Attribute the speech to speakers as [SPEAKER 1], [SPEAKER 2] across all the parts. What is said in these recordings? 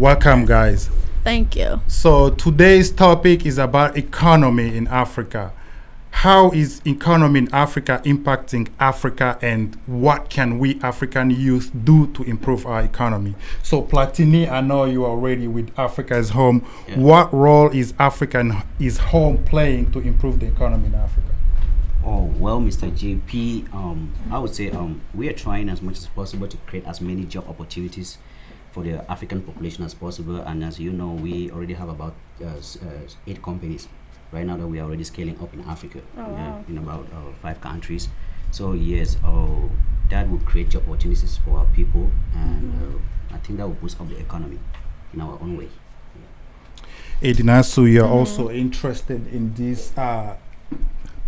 [SPEAKER 1] Welcome, guys.
[SPEAKER 2] Thank you.
[SPEAKER 1] So today's topic is about economy in Africa. How is economy in Africa impacting Africa, and what can we African youth do to improve our economy? So Platini, I know you are already with Africa is Home.
[SPEAKER 3] Yeah.
[SPEAKER 1] What role is African is Home playing to improve the economy in Africa?
[SPEAKER 3] Oh, well, Mr. JP, I would say we are trying as much as possible to create as many job opportunities for the African population as possible. And as you know, we already have about 8 companies right now that we are already scaling up in Africa,
[SPEAKER 2] wow.
[SPEAKER 3] in about 5 countries. So yes, that will create job opportunities for our people, and I think that will boost up the economy in our own way.
[SPEAKER 1] Edinasu, you're also interested in this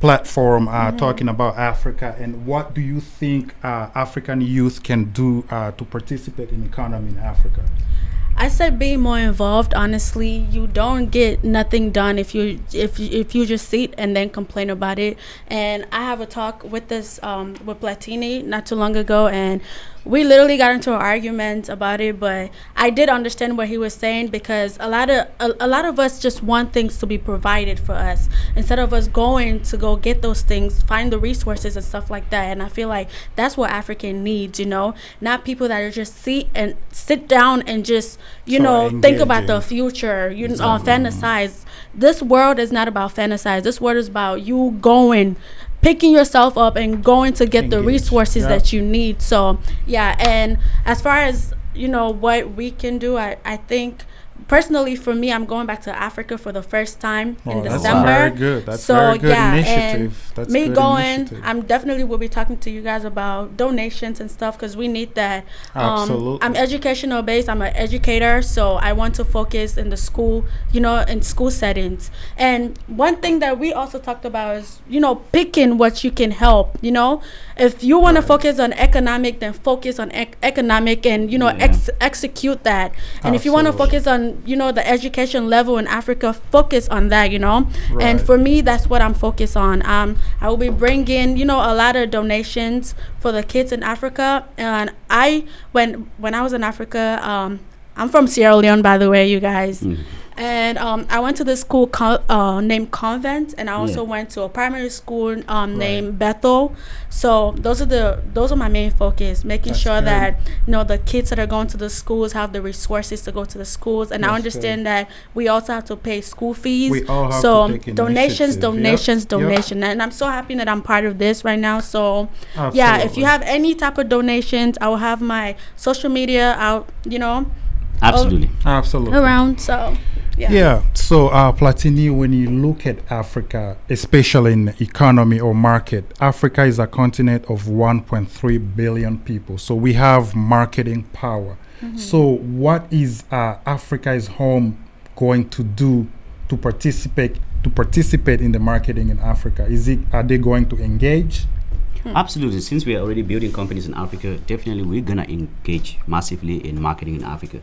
[SPEAKER 1] platform talking about Africa, and what do you think African youth can do to participate in economy in Africa?
[SPEAKER 2] I said being more involved. Honestly, you don't get nothing done if you just sit and then complain about it. And I have a talk with this with Platini not too long ago, and we literally got into an argument about it. But I did understand what he was saying, because a lot of us just want things to be provided for us instead of us going to go get those things, find the resources and stuff like that. And I feel like that's what Africa needs, not people that are just sit down and just think about the future, fantasize. This world is not about fantasize. This world is about you picking yourself up and going to get the resources that you need. So yeah, and as far as what we can do, I think personally for me, I'm going back to Africa for the first time in December.
[SPEAKER 1] That's very good. That's very good initiative.
[SPEAKER 2] And me going, I'm definitely will be talking to you guys about donations and stuff, because we need that.
[SPEAKER 1] Absolutely.
[SPEAKER 2] I'm educational based. I'm an educator, so I want to focus in the school, in school settings. And one thing that we also talked about is, picking what you can help. If you want to focus on economic, then focus on economic, and execute that. And if you want to focus on the education level in Africa, focus on that. And for me, that's what I'm focused on. I will be bringing a lot of donations for the kids in Africa. And when I was in Africa, I'm from Sierra Leone, by the way, you guys. And I went to this school named Convent, and I also went to a primary school named Bethel. So those are my main focus, making sure that the kids that are going to the schools have the resources to go to the schools. And I understand that we also have to pay school fees.
[SPEAKER 1] We all have
[SPEAKER 2] so
[SPEAKER 1] to take
[SPEAKER 2] donations,
[SPEAKER 1] initiative.
[SPEAKER 2] donation. And I'm so happy that I'm part of this right now. So
[SPEAKER 1] Absolutely.
[SPEAKER 2] yeah, if you have any type of donations, I will have my social media out,
[SPEAKER 3] Absolutely.
[SPEAKER 2] around. So
[SPEAKER 1] yeah. So Platini, when you look at Africa, especially in economy or market, Africa is a continent of 1.3 billion people. So we have marketing power. So what is Africa is Home going to do to participate in the marketing in Africa? Are they going to engage?
[SPEAKER 3] Absolutely. Since we are already building companies in Africa, definitely we're gonna engage massively in marketing in Africa,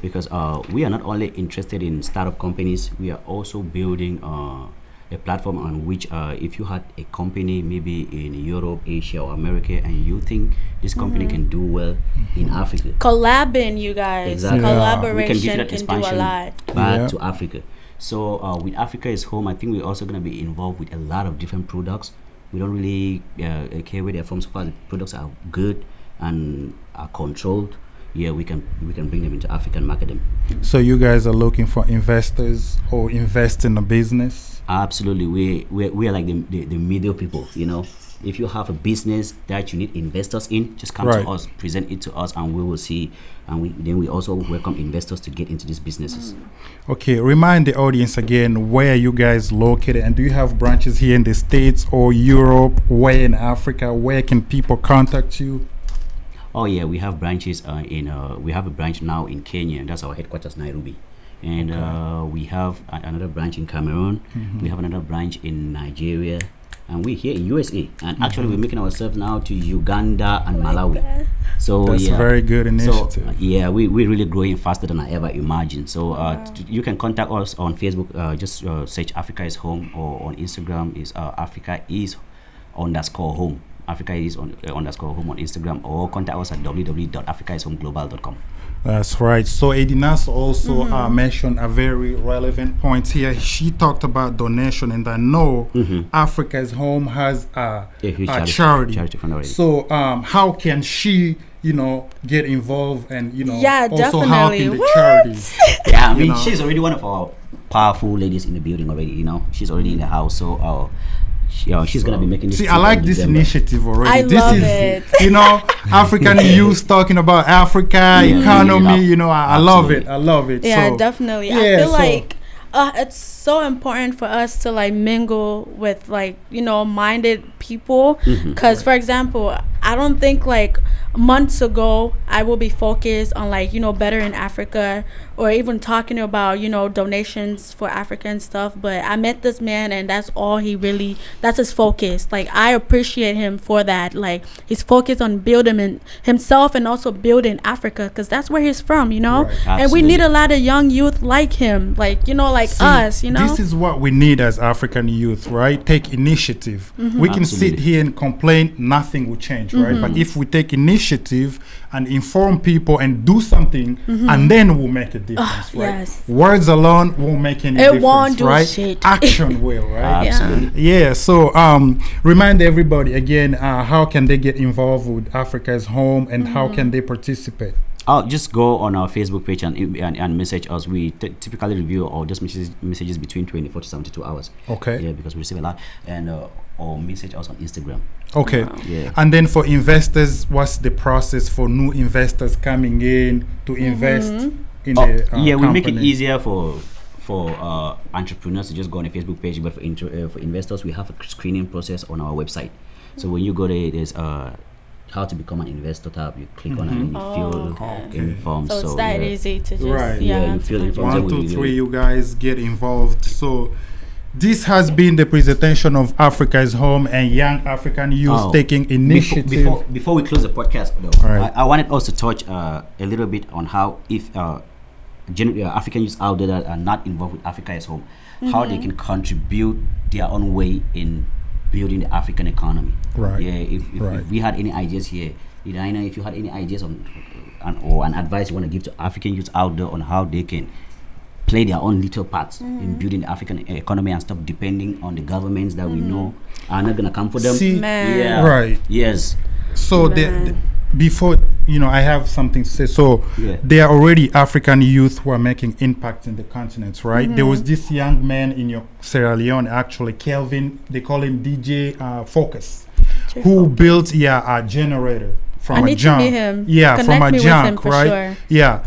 [SPEAKER 3] because we are not only interested in startup companies, we are also building a platform on which if you had a company maybe in Europe, Asia, or America, and you think this company can do well in Africa,
[SPEAKER 2] collabing, you guys.
[SPEAKER 3] Exactly.
[SPEAKER 2] Collaboration
[SPEAKER 3] we can give that
[SPEAKER 2] can do a
[SPEAKER 3] expansion
[SPEAKER 2] lot.
[SPEAKER 3] back to Africa. So with Africa is Home, I think we're also going to be involved with a lot of different products. We don't really care where they're from, so far the products are good and are controlled. Yeah, we can bring them into Africa and market them.
[SPEAKER 1] So you guys are looking for investors or invest in a business?
[SPEAKER 3] Absolutely. We are like the middle people, If you have a business that you need investors in, just come to us, present it to us, and we will see. And then we also welcome investors to get into these businesses.
[SPEAKER 1] Okay, remind the audience again where you guys located, and do you have branches here in the States or Europe? Where in Africa? Where can people contact you?
[SPEAKER 3] Oh yeah, we have branches we have a branch now in Kenya. That's our headquarters, Nairobi. And we have another branch in Cameroon. We have another branch in Nigeria. And we're here in USA. And actually we're making ourselves now to Uganda and Malawi. So
[SPEAKER 1] that's a very good initiative.
[SPEAKER 3] So, we're really growing faster than I ever imagined. So you can contact us on Facebook. Just search Africa is Home, or on Instagram is Africa is _home. Africa is _home on Instagram, or contact us at www.africaishomeglobal.com.
[SPEAKER 1] That's right. So Edinas also mentioned a very relevant point here. She talked about donation, and I know Africa's Home has a
[SPEAKER 3] huge
[SPEAKER 1] charity.
[SPEAKER 3] Fund already.
[SPEAKER 1] So how can she, get involved and
[SPEAKER 2] Yeah,
[SPEAKER 1] also help
[SPEAKER 2] definitely.
[SPEAKER 1] in the
[SPEAKER 2] What?
[SPEAKER 1] charity?
[SPEAKER 3] Yeah, I mean,
[SPEAKER 1] know.
[SPEAKER 3] she's already one of our powerful ladies in the building already. She's already in the house, so she's gonna be making this.
[SPEAKER 1] See,
[SPEAKER 3] trip
[SPEAKER 1] I like
[SPEAKER 3] in
[SPEAKER 1] this
[SPEAKER 3] December.
[SPEAKER 1] initiative already.
[SPEAKER 2] I
[SPEAKER 1] This
[SPEAKER 2] love
[SPEAKER 1] is,
[SPEAKER 2] it.
[SPEAKER 1] African youth talking about Africa economy. I love it.
[SPEAKER 3] Absolutely.
[SPEAKER 1] I love it.
[SPEAKER 2] Yeah,
[SPEAKER 1] So,
[SPEAKER 2] definitely. I
[SPEAKER 1] yeah,
[SPEAKER 2] feel
[SPEAKER 1] so-
[SPEAKER 2] like it's so important for us to like mingle with like minded people. Because for example, I don't think like months ago I will be focused on like better in Africa or even talking about donations for Africa and stuff. But I met this man and that's his focus. Like I appreciate him for that. Like he's focused on building himself and also building Africa because that's where he's from.
[SPEAKER 1] Right.
[SPEAKER 2] And we need a lot of young youth like him, like
[SPEAKER 1] See,
[SPEAKER 2] us.
[SPEAKER 1] This is what we need as African youth, right? Take initiative. We can sit
[SPEAKER 3] Absolutely.
[SPEAKER 1] here and complain, nothing will change, right? But if we take initiative and inform people and do something, and then we'll make a difference, right?
[SPEAKER 2] yes.
[SPEAKER 1] Words alone won't make any
[SPEAKER 2] It
[SPEAKER 1] difference,
[SPEAKER 2] won't do
[SPEAKER 1] right?
[SPEAKER 2] shit.
[SPEAKER 1] Action will, right?
[SPEAKER 3] Absolutely.
[SPEAKER 1] Yeah, so remind everybody again, how can they get involved with Africa's Home and how can they participate?
[SPEAKER 3] Just go on our Facebook page and message us. We typically review all just messages between 24 to 72 hours.
[SPEAKER 1] Okay.
[SPEAKER 3] Yeah, because we receive a lot. And or message us on Instagram.
[SPEAKER 1] Okay.
[SPEAKER 3] Yeah.
[SPEAKER 1] And then for investors, what's the process for new investors coming in to invest in the
[SPEAKER 3] Yeah, we make it
[SPEAKER 1] company?
[SPEAKER 3] easier for entrepreneurs to just go on a Facebook page, but for investors, we have a screening process on our website. So when you go there, there's how to become an investor tab. You click on it and you feel
[SPEAKER 2] okay.
[SPEAKER 3] informed.
[SPEAKER 2] So it's that
[SPEAKER 3] yeah.
[SPEAKER 2] easy to just
[SPEAKER 1] Right.
[SPEAKER 3] Yeah, you feel
[SPEAKER 2] to
[SPEAKER 3] informed.
[SPEAKER 2] find
[SPEAKER 1] 1,
[SPEAKER 3] Then
[SPEAKER 1] 2,
[SPEAKER 3] we
[SPEAKER 1] 3, you guys get involved. So this has been the presentation of Africa's Home and young African youth taking initiative.
[SPEAKER 3] Before we close the podcast, though,
[SPEAKER 1] All right.
[SPEAKER 3] I wanted us to touch a little bit on how if African youths out there that are not involved with Africa's Home, how they can contribute their own way in building the African economy.
[SPEAKER 1] Right.
[SPEAKER 3] Yeah. If we had any ideas here, I know if you had any ideas or an advice you want to give to African youths out there on how they can play their own little parts in building the African economy and stop depending on the governments that we know are not gonna come for them.
[SPEAKER 1] See,
[SPEAKER 2] Man.
[SPEAKER 3] Yeah.
[SPEAKER 1] right.
[SPEAKER 3] Yes.
[SPEAKER 1] So before I have something to say. So
[SPEAKER 3] Yeah.
[SPEAKER 1] there are already African youth who are making impact in the continent, right? There was this young man in your Sierra Leone, actually, Kelvin. They call him DJ Focus, who built a generator from
[SPEAKER 2] I
[SPEAKER 1] a
[SPEAKER 2] need to
[SPEAKER 1] junk.
[SPEAKER 2] meet him.
[SPEAKER 1] Yeah,
[SPEAKER 2] Connect
[SPEAKER 1] from a
[SPEAKER 2] me with
[SPEAKER 1] junk,
[SPEAKER 2] him for
[SPEAKER 1] right?
[SPEAKER 2] sure.
[SPEAKER 1] Yeah.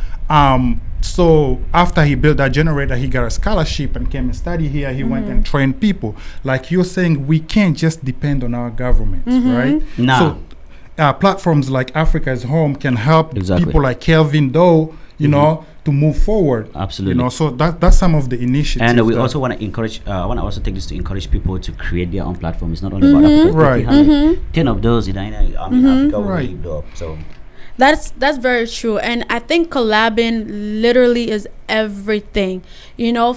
[SPEAKER 1] So after he built that generator, he got a scholarship and came and studied here. He went and trained people. Like you're saying, we can't just depend on our government, right?
[SPEAKER 3] Nah.
[SPEAKER 1] So platforms like Africa's Home can help
[SPEAKER 3] Exactly.
[SPEAKER 1] people like Kelvin Doe, to move forward.
[SPEAKER 3] Absolutely.
[SPEAKER 1] So that's some of the initiatives.
[SPEAKER 3] And we
[SPEAKER 1] that-
[SPEAKER 3] also want to encourage. I want to also take this to encourage people to create their own platform. It's not only about Africa.
[SPEAKER 1] Right.
[SPEAKER 3] If we had like 10 of those, Africa will
[SPEAKER 1] Right.
[SPEAKER 3] really blow up. So
[SPEAKER 2] That's very true, and I think collabing literally is everything.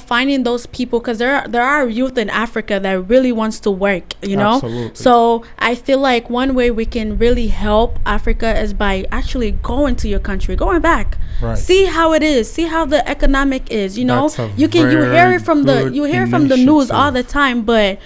[SPEAKER 2] Finding those people, because there are youth in Africa that really wants to work.
[SPEAKER 1] Absolutely.
[SPEAKER 2] So I feel like one way we can really help Africa is by actually going to your country, going back,
[SPEAKER 1] Right.
[SPEAKER 2] see how it is, see how the economic is.
[SPEAKER 1] That's a
[SPEAKER 2] You hear
[SPEAKER 1] very
[SPEAKER 2] it from
[SPEAKER 1] good
[SPEAKER 2] the news all
[SPEAKER 1] initiative.
[SPEAKER 2] the time, but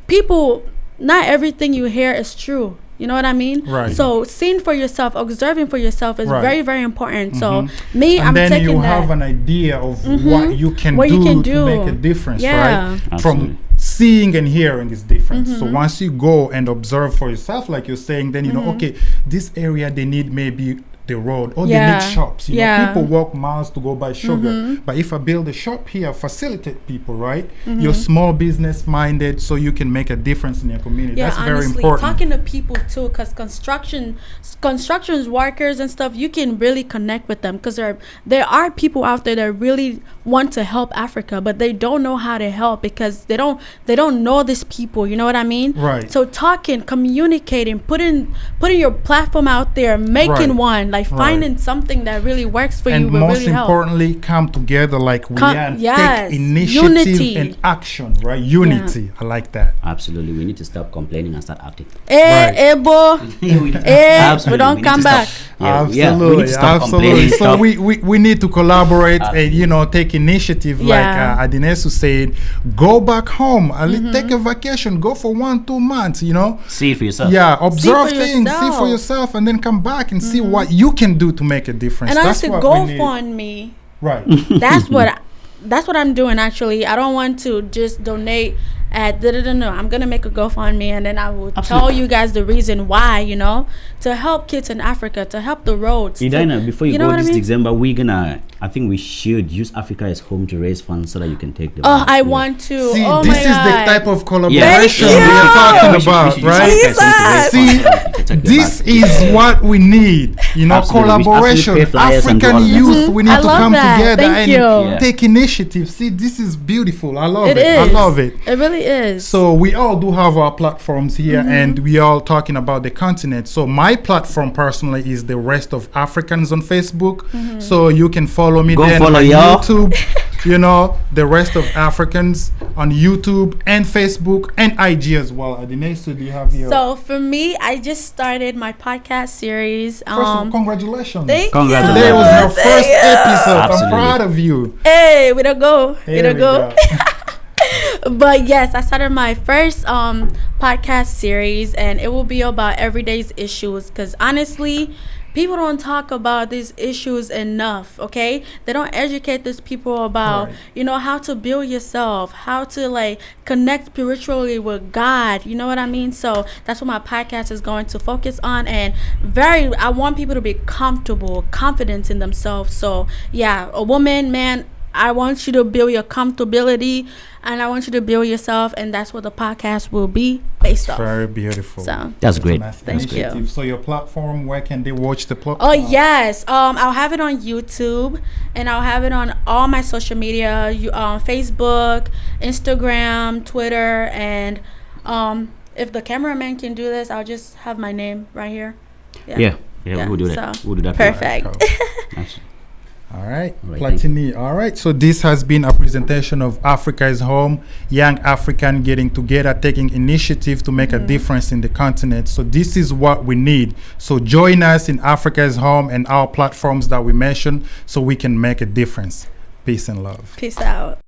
[SPEAKER 2] people, not everything you hear is true. You know what I mean?
[SPEAKER 1] Right.
[SPEAKER 2] So seeing for yourself, observing for yourself is
[SPEAKER 1] Right.
[SPEAKER 2] very, very important. So me,
[SPEAKER 1] and
[SPEAKER 2] I'm
[SPEAKER 1] then
[SPEAKER 2] taking
[SPEAKER 1] you
[SPEAKER 2] that.
[SPEAKER 1] have an idea of what you can
[SPEAKER 2] What
[SPEAKER 1] do
[SPEAKER 2] you can
[SPEAKER 1] to
[SPEAKER 2] do.
[SPEAKER 1] make a difference,
[SPEAKER 2] Yeah.
[SPEAKER 1] right?
[SPEAKER 3] Absolutely.
[SPEAKER 1] From seeing and hearing is different. So once you go and observe for yourself, like you're saying, then you know, okay, this area they need maybe the road or they
[SPEAKER 2] Yeah.
[SPEAKER 1] need shops.
[SPEAKER 2] Yeah.
[SPEAKER 1] People walk miles to go buy sugar. But if I build a shop here, facilitate people, right? You're small business minded, so you can make a difference in your community.
[SPEAKER 2] Yeah,
[SPEAKER 1] That's
[SPEAKER 2] honestly,
[SPEAKER 1] very important.
[SPEAKER 2] talking to people too, because construction workers and stuff, you can really connect with them, because there are people out there that really want to help Africa, but they don't know how to help because they don't know these people. You know what I mean?
[SPEAKER 1] Right.
[SPEAKER 2] So talking, communicating, putting your platform out there, making
[SPEAKER 1] Right.
[SPEAKER 2] one, like
[SPEAKER 1] Right.
[SPEAKER 2] finding something that really works for you
[SPEAKER 1] And
[SPEAKER 2] will
[SPEAKER 1] most
[SPEAKER 2] really help.
[SPEAKER 1] importantly, come together like we are and
[SPEAKER 2] yes,
[SPEAKER 1] take initiative
[SPEAKER 2] unity.
[SPEAKER 1] and action, right? Unity. I like that.
[SPEAKER 3] Absolutely, we need to stop complaining and start acting.
[SPEAKER 2] Eh, boy.
[SPEAKER 3] We
[SPEAKER 2] We don't
[SPEAKER 3] need
[SPEAKER 2] come
[SPEAKER 3] to stop-
[SPEAKER 2] back.
[SPEAKER 3] we need to stop
[SPEAKER 1] Absolutely.
[SPEAKER 3] complaining.
[SPEAKER 1] So
[SPEAKER 3] stop-
[SPEAKER 1] we need to collaborate and take initiative like
[SPEAKER 2] Yeah.
[SPEAKER 1] Adinesu said. Go back home, take a vacation, go for 1-2 months.
[SPEAKER 3] see it for yourself.
[SPEAKER 1] Yeah, observe
[SPEAKER 2] for
[SPEAKER 1] things, see for
[SPEAKER 2] yourself.
[SPEAKER 1] yourself, and then come back and see what you can do to make a difference.
[SPEAKER 2] And
[SPEAKER 1] That's
[SPEAKER 2] honestly,
[SPEAKER 1] what we need.
[SPEAKER 2] GoFundMe.
[SPEAKER 1] Right.
[SPEAKER 2] That's what I'm doing actually. I don't want to just donate at no. I'm gonna make a GoFundMe and then I will tell
[SPEAKER 3] Absolutely.
[SPEAKER 2] you guys the reason why, to help kids in Africa, to help the roads.
[SPEAKER 3] Edina, before you
[SPEAKER 2] know
[SPEAKER 3] go
[SPEAKER 2] what I
[SPEAKER 3] this
[SPEAKER 2] mean?
[SPEAKER 3] December, I think we should use Africa as home to raise funds so that you can take them.
[SPEAKER 2] Oh, I want to.
[SPEAKER 1] See,
[SPEAKER 2] oh
[SPEAKER 1] this
[SPEAKER 2] my
[SPEAKER 1] is
[SPEAKER 2] God.
[SPEAKER 1] the type of
[SPEAKER 3] Yeah.
[SPEAKER 1] collaboration
[SPEAKER 2] Thank
[SPEAKER 1] we are
[SPEAKER 2] you.
[SPEAKER 1] talking
[SPEAKER 3] We should
[SPEAKER 1] about,
[SPEAKER 3] use
[SPEAKER 1] right?
[SPEAKER 3] Africa as home to raise
[SPEAKER 1] See,
[SPEAKER 3] funds so that you can take them
[SPEAKER 1] This
[SPEAKER 3] back.
[SPEAKER 1] is what we need,
[SPEAKER 3] Absolutely.
[SPEAKER 1] collaboration.
[SPEAKER 3] We should actually pay flyers and do all
[SPEAKER 1] African
[SPEAKER 3] of that.
[SPEAKER 1] youth, we need
[SPEAKER 2] I
[SPEAKER 1] to
[SPEAKER 2] love
[SPEAKER 1] come
[SPEAKER 2] that.
[SPEAKER 1] together
[SPEAKER 2] Thank
[SPEAKER 1] and
[SPEAKER 2] you.
[SPEAKER 3] Yeah.
[SPEAKER 1] take initiative. See, this is beautiful. I love
[SPEAKER 2] It
[SPEAKER 1] it. I
[SPEAKER 2] is.
[SPEAKER 1] love it.
[SPEAKER 2] It really is.
[SPEAKER 1] So we all do have our platforms here, and we all talking about the continent. So my platform personally is the Rest of Africans on Facebook. So you can follow me
[SPEAKER 3] Go
[SPEAKER 1] there
[SPEAKER 3] follow
[SPEAKER 1] on
[SPEAKER 3] y'all.
[SPEAKER 1] YouTube. The Rest of Africans on YouTube and Facebook and IG as well. Adinesu, do you have your?
[SPEAKER 2] So for me, I just started my podcast series.
[SPEAKER 1] First of all, congratulations.
[SPEAKER 2] Thank
[SPEAKER 3] Congratulations.
[SPEAKER 1] Today was your
[SPEAKER 2] you.
[SPEAKER 1] first episode. I'm
[SPEAKER 3] Absolutely.
[SPEAKER 1] proud of you.
[SPEAKER 2] Hey, we don't go.
[SPEAKER 1] Here
[SPEAKER 2] We don't
[SPEAKER 1] we
[SPEAKER 2] go.
[SPEAKER 1] go.
[SPEAKER 2] But yes, I started my first podcast series, and it will be about everyday's issues. Because honestly, people don't talk about these issues enough. Okay, they don't educate these people about
[SPEAKER 1] Right.
[SPEAKER 2] how to build yourself, how to connect spiritually with God. You know what I mean? So that's what my podcast is going to focus on, and I want people to be comfortable, confident in themselves. So yeah, a woman, man, I want you to build your comfortability, and I want you to build yourself, and that's what the podcast will be based off.
[SPEAKER 1] Very beautiful.
[SPEAKER 2] So,
[SPEAKER 3] That's great.
[SPEAKER 1] Nice
[SPEAKER 2] Thank
[SPEAKER 1] initiative.
[SPEAKER 2] you.
[SPEAKER 1] So your platform, where can they watch the platform?
[SPEAKER 2] oh yes, I'll have it on YouTube, and I'll have it on all my social media, Facebook, Instagram, Twitter, and if the cameraman can do this, I'll just have my name right here.
[SPEAKER 3] Yeah, we'll do that.
[SPEAKER 2] so
[SPEAKER 3] We'll do that.
[SPEAKER 2] perfect.
[SPEAKER 3] Absolutely.
[SPEAKER 1] All right,
[SPEAKER 3] All right, thank
[SPEAKER 1] Platini. All right, so this has been a presentation of Africa is Home, young African getting together, taking initiative to make a difference in the continent. So this is what we need. So join us in Africa is Home and our platforms that we mentioned so we can make a difference. Peace and love.
[SPEAKER 2] Peace out.